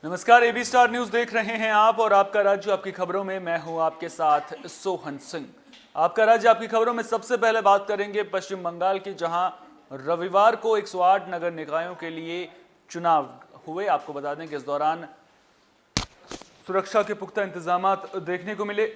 नमस्कार, AB star news देख रहे हैं आप और आपका राज्य आपकी खबरों में मैं हूं आपके साथ सोहन सिंह। आपका राज्य आपकी खबरों में सबसे पहले बात करेंगे पश्चिम बंगाल की, जहां रविवार को 108 नगर निकायों के लिए चुनाव हुए। आपको बता दें कि इस दौरान सुरक्षा के पुख्ता इंतजाम देखने को मिले।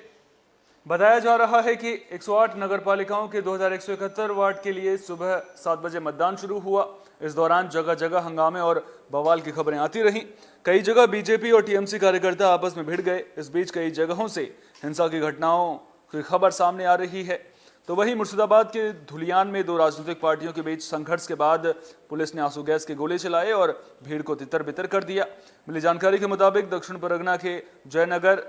बताया जा रहा है कि 108 नगर पालिकाओं के 2171 वार्ड के लिए सुबह 7 बजे मतदान शुरू हुआ। इस दौरान जगह जगह हंगामे और बवाल की खबरें आती रहीं। कई जगह बीजेपी और टीएमसी कार्यकर्ता आपस में भिड़ गए। इस बीच कई जगहों से हिंसा की घटनाओं की खबर सामने आ रही है। तो वहीं मुर्शिदाबाद के धुलियान में दो राजनीतिक पार्टियों के बीच संघर्ष के बाद पुलिस ने आंसू गैस के गोले चलाए और भीड़ को तितर बितर कर दिया। मिली जानकारी के मुताबिक दक्षिण परगना के जयनगर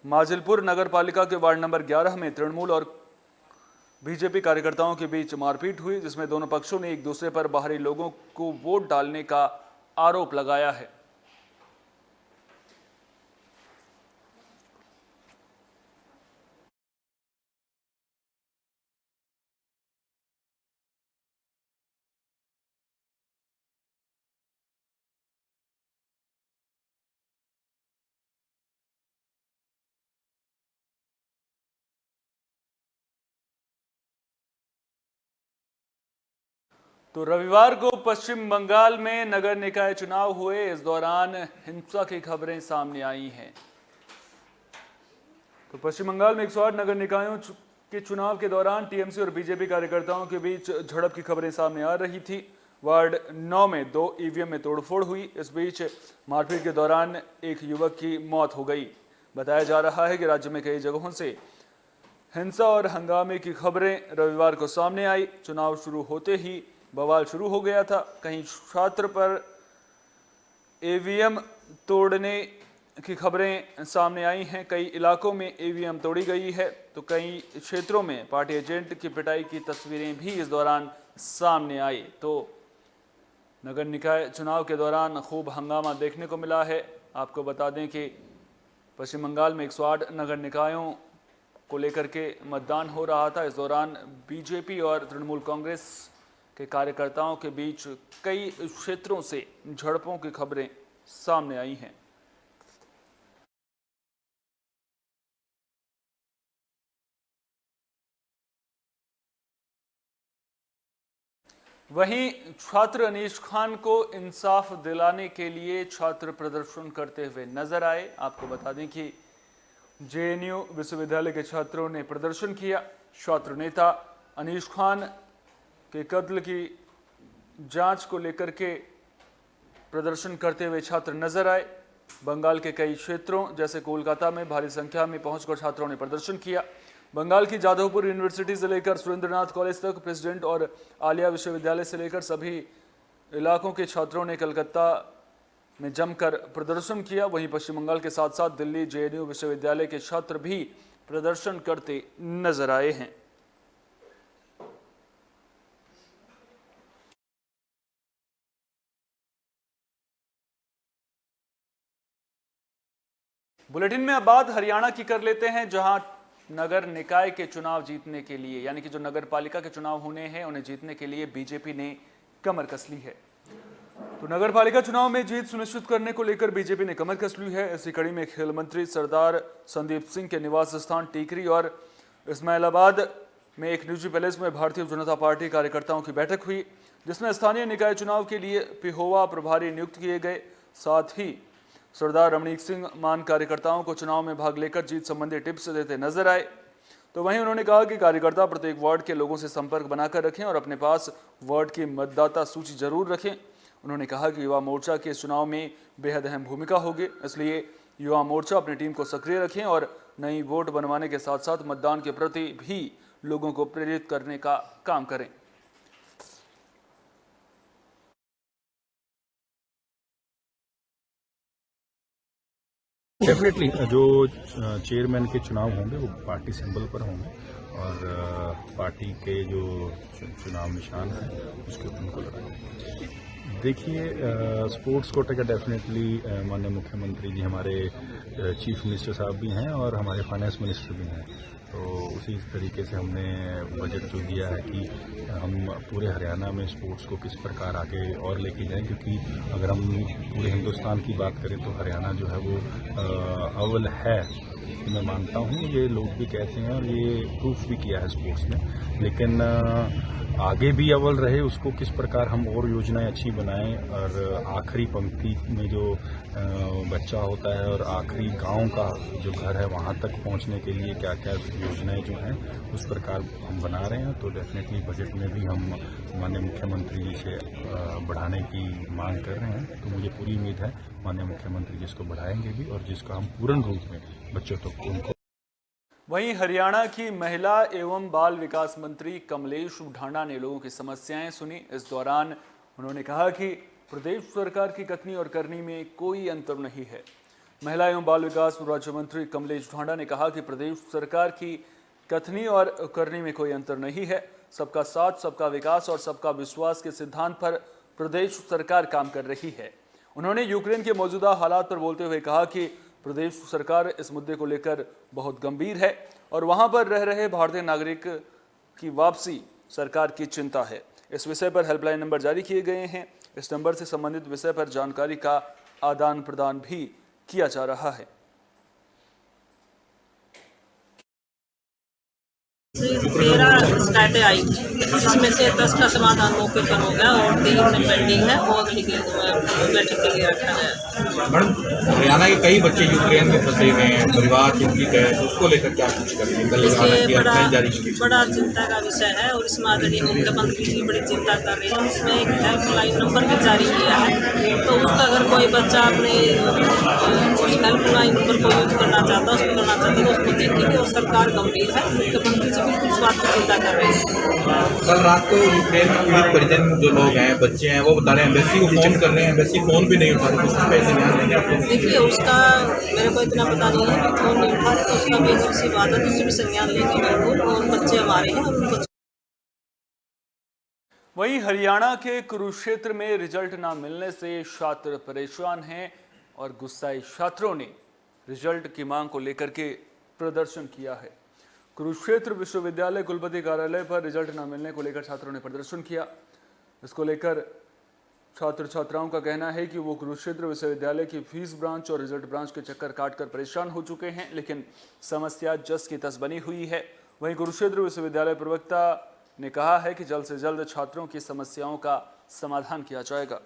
माजिलपुर नगर पालिका के वार्ड नंबर 11 में तृणमूल और बीजेपी कार्यकर्ताओं के बीच मारपीट हुई, जिसमें दोनों पक्षों ने एक दूसरे पर बाहरी लोगों को वोट डालने का आरोप लगाया है। तो रविवार को पश्चिम बंगाल में नगर निकाय चुनाव हुए। इस दौरान हिंसा की खबरें सामने आई हैं। तो पश्चिम बंगाल में 108 नगर निकायों के चुनाव के दौरान टीएमसी और बीजेपी कार्यकर्ताओं के बीच झड़प की खबरें सामने आ रही थी। वार्ड 9 में 2 ईवीएम में तोड़फोड़ हुई। इस बीच मारपीट के दौरान एक युवक की मौत हो गई। बताया जा रहा है कि राज्य में कई जगहों से हिंसा और हंगामे की खबरें रविवार को सामने आई। चुनाव शुरू होते ही बवाल शुरू हो गया था। कहीं छात्र पर ईवीएम तोड़ने की खबरें सामने आई हैं। कई इलाकों में ईवीएम तोड़ी गई है, तो कई क्षेत्रों में पार्टी एजेंट की पिटाई की तस्वीरें भी इस दौरान सामने आई। तो नगर निकाय चुनाव के दौरान खूब हंगामा देखने को मिला है। आपको बता दें कि पश्चिम बंगाल में 108 नगर निकायों को लेकर के मतदान हो रहा था। इस दौरान बीजेपी और तृणमूल कांग्रेस के कार्यकर्ताओं के बीच कई क्षेत्रों से झड़पों की खबरें सामने आई हैं। वहीं छात्र अनीश खान को इंसाफ दिलाने के लिए छात्र प्रदर्शन करते हुए नजर आए। आपको बता दें कि जेएनयू विश्वविद्यालय के छात्रों ने प्रदर्शन किया। छात्र नेता अनीश खान के कत्ल की जांच को लेकर के प्रदर्शन करते हुए छात्र नजर आए। बंगाल के कई क्षेत्रों जैसे कोलकाता में भारी संख्या में पहुंचकर छात्रों ने प्रदर्शन किया। बंगाल की जादवपुर यूनिवर्सिटी से लेकर सुरेंद्रनाथ कॉलेज तक, प्रेसिडेंट और आलिया विश्वविद्यालय से लेकर सभी इलाकों के छात्रों ने कलकत्ता में जमकर प्रदर्शन किया। वहीं पश्चिम बंगाल के साथ साथ दिल्ली जेएनयू विश्वविद्यालय के छात्र भी प्रदर्शन करते नजर आए हैं। बुलेटिन में अब बात हरियाणा की कर लेते हैं, जहां नगर निकाय के चुनाव जीतने के लिए, यानी कि जो नगर पालिका के चुनाव होने हैं उन्हें जीतने के लिए बीजेपी ने कमर कस ली है। तो नगर पालिका चुनाव में जीत सुनिश्चित करने को लेकर बीजेपी ने कमर कस ली है। इसी कड़ी में खेल मंत्री सरदार संदीप सिंह के निवास स्थान टीकरी और इस्माइलाबाद में एक निजी पैलेस में भारतीय जनता पार्टी कार्यकर्ताओं की बैठक हुई, जिसमें स्थानीय निकाय चुनाव के लिए पिहोवा प्रभारी नियुक्त किए गए। साथ ही सरदार रमणीक सिंह मान कार्यकर्ताओं को चुनाव में भाग लेकर जीत संबंधी टिप्स देते नजर आए। तो वहीं उन्होंने कहा कि कार्यकर्ता प्रत्येक वार्ड के लोगों से संपर्क बनाकर रखें और अपने पास वार्ड की मतदाता सूची जरूर रखें। उन्होंने कहा कि युवा मोर्चा के इस चुनाव में बेहद अहम भूमिका होगी, इसलिए युवा मोर्चा अपनी टीम को सक्रिय रखें और नई वोट बनवाने के साथ साथ मतदान के प्रति भी लोगों को प्रेरित करने का काम करें। डेफिनेटली जो चेयरमैन के चुनाव होंगे वो पार्टी सिंबल पर होंगे और पार्टी के जो चुनाव निशान है उसके ऊपर उनको लगाएंगे। देखिए, स्पोर्ट्स कोटे का डेफिनेटली माननीय मुख्यमंत्री जी, हमारे चीफ मिनिस्टर साहब भी हैं और हमारे फाइनेंस मिनिस्टर भी हैं, तो उसी तरीके से हमने बजट जो दिया है कि हम पूरे हरियाणा में स्पोर्ट्स को किस प्रकार आगे और लेके जाएं, क्योंकि अगर हम पूरे हिंदुस्तान की बात करें तो हरियाणा जो है वो अव्वल है, मैं मानता हूँ, ये लोग भी कहते हैं और ये प्रूफ भी किया है स्पोर्ट्स में। लेकिन आगे भी अव्वल रहे, उसको किस प्रकार हम और योजनाएं अच्छी बनाएं, और आखिरी पंक्ति में जो बच्चा होता है और आखिरी गांव का जो घर है वहां तक पहुंचने के लिए क्या क्या योजनाएं जो हैं उस प्रकार हम बना रहे हैं। तो डेफिनेटली बजट में भी हम माननीय मुख्यमंत्री जी से बढ़ाने की मांग कर रहे हैं। तो मुझे पूरी उम्मीद है माननीय मुख्यमंत्री जी इसको बढ़ाएंगे भी, और जिसका हम पूर्ण रूप में बच्चों तक उनको। वहीं हरियाणा की महिला एवं बाल विकास मंत्री कमलेश ढांडा ने लोगों की समस्याएं सुनी। इस दौरान उन्होंने कहा कि प्रदेश सरकार की कथनी और करनी में कोई अंतर नहीं है। महिला एवं बाल विकास राज्य मंत्री कमलेश ढांडा ने कहा कि प्रदेश सरकार की कथनी और करनी में कोई अंतर नहीं है। सबका साथ, सबका विकास और सबका विश्वास के सिद्धांत पर प्रदेश सरकार काम कर रही है। उन्होंने यूक्रेन के मौजूदा हालात पर बोलते हुए कहा कि प्रदेश सरकार इस मुद्दे को लेकर बहुत गंभीर है और वहां पर रह रहे भारतीय नागरिक की वापसी सरकार की चिंता है। इस विषय पर हेल्पलाइन नंबर जारी किए गए हैं। इस नंबर से संबंधित विषय पर जानकारी का आदान प्रदान भी किया जा रहा है। 13 शिकायतें आई, जिसमें से 10 का समाधान मौके पर हो गया और 3 में पेंडिंग है, वो अगली बैठक के लिए रखा गया। मैडम, हरियाणा के कई बच्चे यूक्रेन में फंसे हुए हैं, परिवार चिंतित है, तो उसको लेकर क्या कुछ करेंगे? इसलिए बड़ा चिंता का विषय है और इसमें आदरणीय मुख्यमंत्री जी बड़ी चिंता कर रहे हैं। उसमें एक हेल्पलाइन नंबर भी जारी किया है, तो उसका अगर कोई बच्चा अपने उस हेल्पलाइन नंबर को यूज करना चाहता है, उसको करना चाहता है, तो उसको देखेंगे। और सरकार गंभीर है, मुख्यमंत्री जी बिल्कुल स्वास्थ्य चिंता कर रहे हैं। कल रात को यूक्रेन में पीड़ित परिजन जो लोग हैं, बच्चे हैं, वो बता रहे हैं एम्बेसी को फोन कर रहे हैं, एम्बेसी फोन भी नहीं उठा रहे। कुछ पैसे ध्यान देंगे आप लोग? देखिए, उसका मेरे को इतना पता नहीं है कि फोन नहीं उठा रहे, तो उसका बेहद सी बात है, उससे भी संज्ञान लेंगे बिल्कुल। और बच्चे हमारे हैं और उनको। वहीं हरियाणा के कुरुक्षेत्र में रिजल्ट न मिलने से छात्र परेशान हैं और गुस्साए छात्रों ने रिजल्ट की मांग को लेकर के प्रदर्शन किया है। कुरुक्षेत्र विश्वविद्यालय कुलपति कार्यालय पर रिजल्ट न मिलने को लेकर छात्रों ने प्रदर्शन किया। इसको लेकर छात्र छात्राओं का कहना है कि वो कुरुक्षेत्र विश्वविद्यालय की फीस ब्रांच और रिजल्ट ब्रांच के चक्कर काटकर परेशान हो चुके हैं, लेकिन समस्या जस की तस बनी हुई है। वहीं कुरुक्षेत्र विश्वविद्यालय प्रवक्ता ने कहा है कि जल्द से जल्द छात्रों की समस्याओं का समाधान किया जाएगा।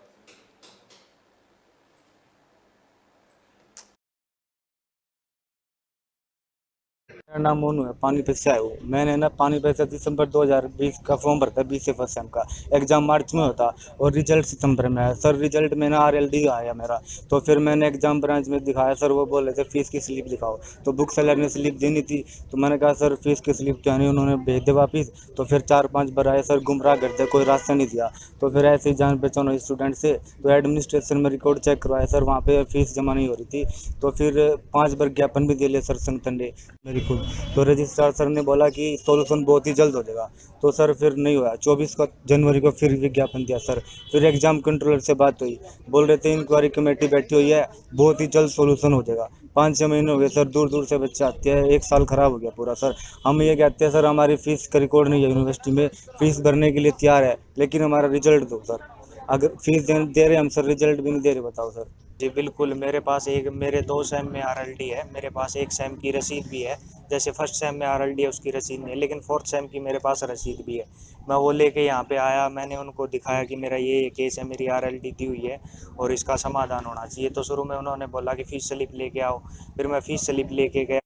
मेरा नाम मोनू है, पानीपत से आया हूँ। मैंने ना पानीपत से दिसंबर 2020 का फॉर्म भरता है, 20 से फर्स्ट सेम का। एग्जाम मार्च में होता और रिजल्ट सितंबर में आया। सर रिजल्ट में ना RLD आया मेरा, तो फिर मैंने एग्जाम ब्रांच में दिखाया। सर वो बोल रहे थे फीस की स्लिप दिखाओ, तो बुक सेलर ने स्लिप देनी थी, तो मैंने कहा सर फीस की स्लिप तो नहीं, उन्होंने भेज दे वापिस। तो फिर 4-5 बार आए, सर गुमराह करते, कोई रास्ता नहीं दिया। तो फिर ऐसे ही जान पहचान हुई स्टूडेंट से, तो एडमिनिस्ट्रेशन में रिकॉर्ड चेक करवाया, सर वहाँ पे फीस जमा नहीं हो रही थी। तो फिर 5 बार ज्ञापन भी दे लिया सर संगठन ने मेरी खुद। तो रजिस्ट्रार सर ने बोला कि सॉल्यूशन बहुत ही जल्द हो जाएगा, तो सर फिर नहीं हुआ। 24 जनवरी को फिर विज्ञापन दिया सर। फिर एग्जाम कंट्रोलर से बात हुई, बोल रहे थे इंक्वायरी कमेटी बैठी हुई है, बहुत ही जल्द सॉल्यूशन हो जाएगा। 5-6 महीने हो गए सर, दूर दूर से बच्चे आते हैं, 1 साल खराब हो गया पूरा सर। हम ये कहते हैं सर हमारी फीस का रिकॉर्ड नहीं है यूनिवर्सिटी में, फीस भरने के लिए तैयार है, लेकिन हमारा रिजल्ट दो सर। अगर फीस दे रहे हम सर, रिजल्ट भी नहीं दे रहे, बताओ सर। जी बिल्कुल, मेरे पास मेरे 2 सेम में RLD है, मेरे पास 1 सेम की रसीद भी है। जैसे फर्स्ट सेम में RLD है उसकी रसीद नहीं है, लेकिन 4th सेम की मेरे पास रसीद भी है। मैं वो लेके यहाँ पे आया, मैंने उनको दिखाया कि मेरा ये केस है, मेरी RLD दी हुई है और इसका समाधान होना चाहिए। तो शुरू में उन्होंने बोला कि फीस स्लिप लेके आओ, फिर मैं फीस स्लिप लेके गया।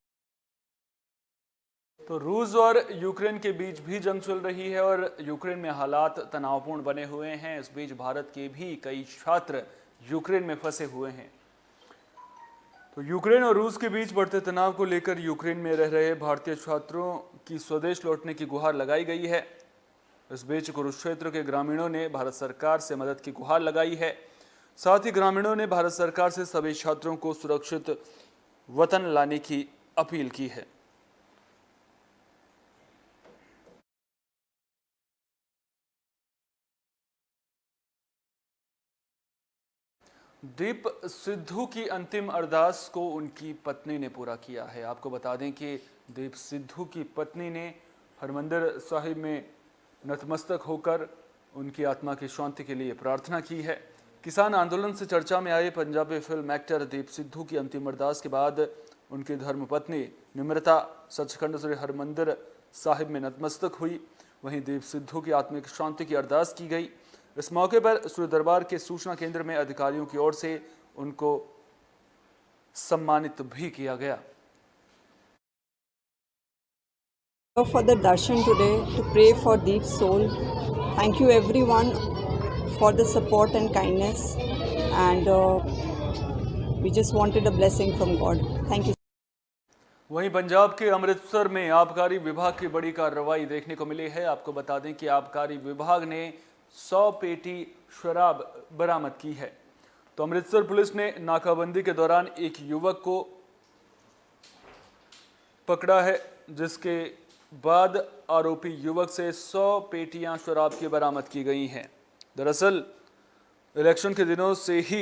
तो रूस और यूक्रेन के बीच भी जंग चल रही है और यूक्रेन में हालात तनावपूर्ण बने हुए हैं। इस बीच भारत के भी कई छात्र यूक्रेन में फंसे हुए हैं। तो यूक्रेन और रूस के बीच बढ़ते तनाव को लेकर यूक्रेन में रह रहे भारतीय छात्रों की स्वदेश लौटने की गुहार लगाई गई है। इस बीच कुरुक्षेत्र के ग्रामीणों ने भारत सरकार से मदद की गुहार लगाई है। साथ ही ग्रामीणों ने भारत सरकार से सभी छात्रों को सुरक्षित वतन लाने की अपील की है। दीप सिद्धू की अंतिम अरदास को उनकी पत्नी ने पूरा किया है। आपको बता दें कि दीप सिद्धू की पत्नी ने हरमंदिर साहिब में नतमस्तक होकर उनकी आत्मा की शांति के लिए प्रार्थना की है। किसान आंदोलन से चर्चा में आए पंजाबी फिल्म एक्टर दीप सिद्धू की अंतिम अरदास के बाद उनकी धर्मपत्नी निम्रता सचखंड श्री हरमंदिर साहिब में नतमस्तक हुई। वहीं दीप सिद्धू की आत्मिक शांति की अरदास की गई। इस मौके पर श्री दरबार के सूचना केंद्र में अधिकारियों की ओर से उनको सम्मानित भी किया गया। For the darshan today to pray for Deep's soul. Thank you everyone for the support and kindness, and we just wanted a blessing from God. Thank you. वहीं पंजाब के अमृतसर में आबकारी विभाग की बड़ी कार्रवाई देखने को मिली है। आपको बता दें कि आबकारी विभाग ने 100 पेटी शराब बरामद की है। तो अमृतसर पुलिस ने नाकाबंदी के दौरान एक युवक को पकड़ा है, जिसके बाद आरोपी युवक से 100 पेटियां शराब की बरामद की गई हैं। दरअसल इलेक्शन के दिनों से ही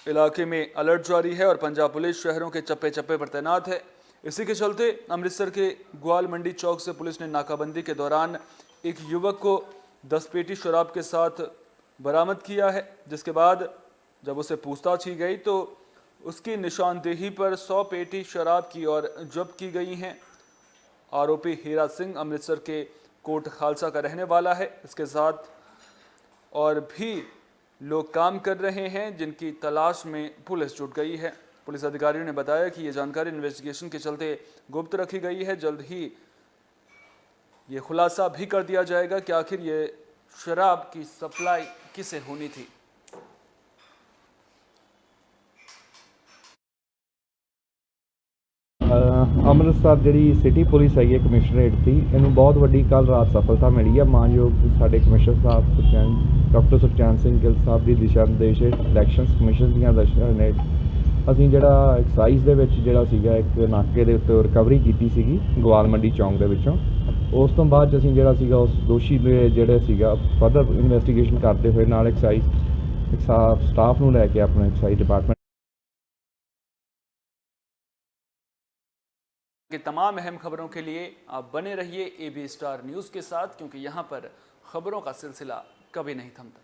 इलाके में अलर्ट जारी है और पंजाब पुलिस शहरों के चप्पे चप्पे पर तैनात है। इसी के चलते अमृतसर के ग्वाल मंडी चौक से पुलिस ने नाकाबंदी के दौरान एक युवक को 10 पेटी शराब के साथ बरामद किया है, जिसके बाद जब उसे पूछताछ की गई तो उसकी निशानदेही पर 100 पेटी शराब की और जब्त की गई हैं। आरोपी हीरा सिंह अमृतसर के कोट खालसा का रहने वाला है। इसके साथ और भी लोग काम कर रहे हैं, जिनकी तलाश में पुलिस जुट गई है। पुलिस अधिकारियों ने बताया कि ये जानकारी इन्वेस्टिगेशन के चलते गुप्त रखी गई है। जल्द ही ये खुलासा भी कर दिया जाएगा कि आखिर ये शराब की सप्लाई किसे होनी थी। ਅੰਮ੍ਰਿਤਸਰ ਜਿਹੜੀ ਸਿਟੀ ਪੁਲਿਸ ਹੈਗੀ ਕਮਿਸ਼ਨਰੇਟ ਦੀ, ਇਹਨੂੰ ਬਹੁਤ ਵੱਡੀ ਕੱਲ੍ਹ ਰਾਤ ਸਫਲਤਾ ਮਿਲੀ ਹੈ। ਮਾਨਯੋਗ ਸਾਡੇ ਕਮਿਸ਼ਨਰ ਸਾਹਿਬ ਡਾਕਟਰ ਸੁਖਚੈਨ ਸਿੰਘ ਗਿੱਲ ਸਾਹਿਬ ਦੀ ਦਿਸ਼ਾ ਨਿਰਦੇਸ਼ ਇਲੈਕਸ਼ਨਸ ਕਮਿਸ਼ਨ ਦੀਆਂ ਦਿਸ਼ਾ ਨੇ ਅਸੀਂ ਜਿਹੜਾ ਐਕਸਾਈਜ਼ ਦੇ ਵਿੱਚ ਜਿਹੜਾ ਸੀਗਾ ਇੱਕ ਨਾਕੇ ਦੇ ਉੱਤੇ ਰਿਕਵਰੀ ਕੀਤੀ ਸੀਗੀ ਗਵਾਲ ਮੰਡੀ ਚੌਂਕ ਦੇ ਵਿੱਚੋਂ। ਉਸ ਤੋਂ ਬਾਅਦ 'ਚ ਅਸੀਂ ਜਿਹੜਾ ਸੀਗਾ ਉਸ ਦੋਸ਼ੀ ਦੇ ਜਿਹੜੇ ਸੀਗਾ ਫਰਦਰ ਇਨਵੈਸਟੀਗੇਸ਼ਨ ਕਰਦੇ ਹੋਏ ਨਾਲ ਐਕਸਾਈਜ਼ ਸਟਾਫ ਨੂੰ ਲੈ ਕੇ ਆਪਣਾ ਐਕਸਾਈਜ਼ डिपार्टमेंट कि तमाम अहम खबरों के लिए आप बने रहिए AB स्टार न्यूज़ के साथ, क्योंकि यहाँ पर खबरों का सिलसिला कभी नहीं थमता।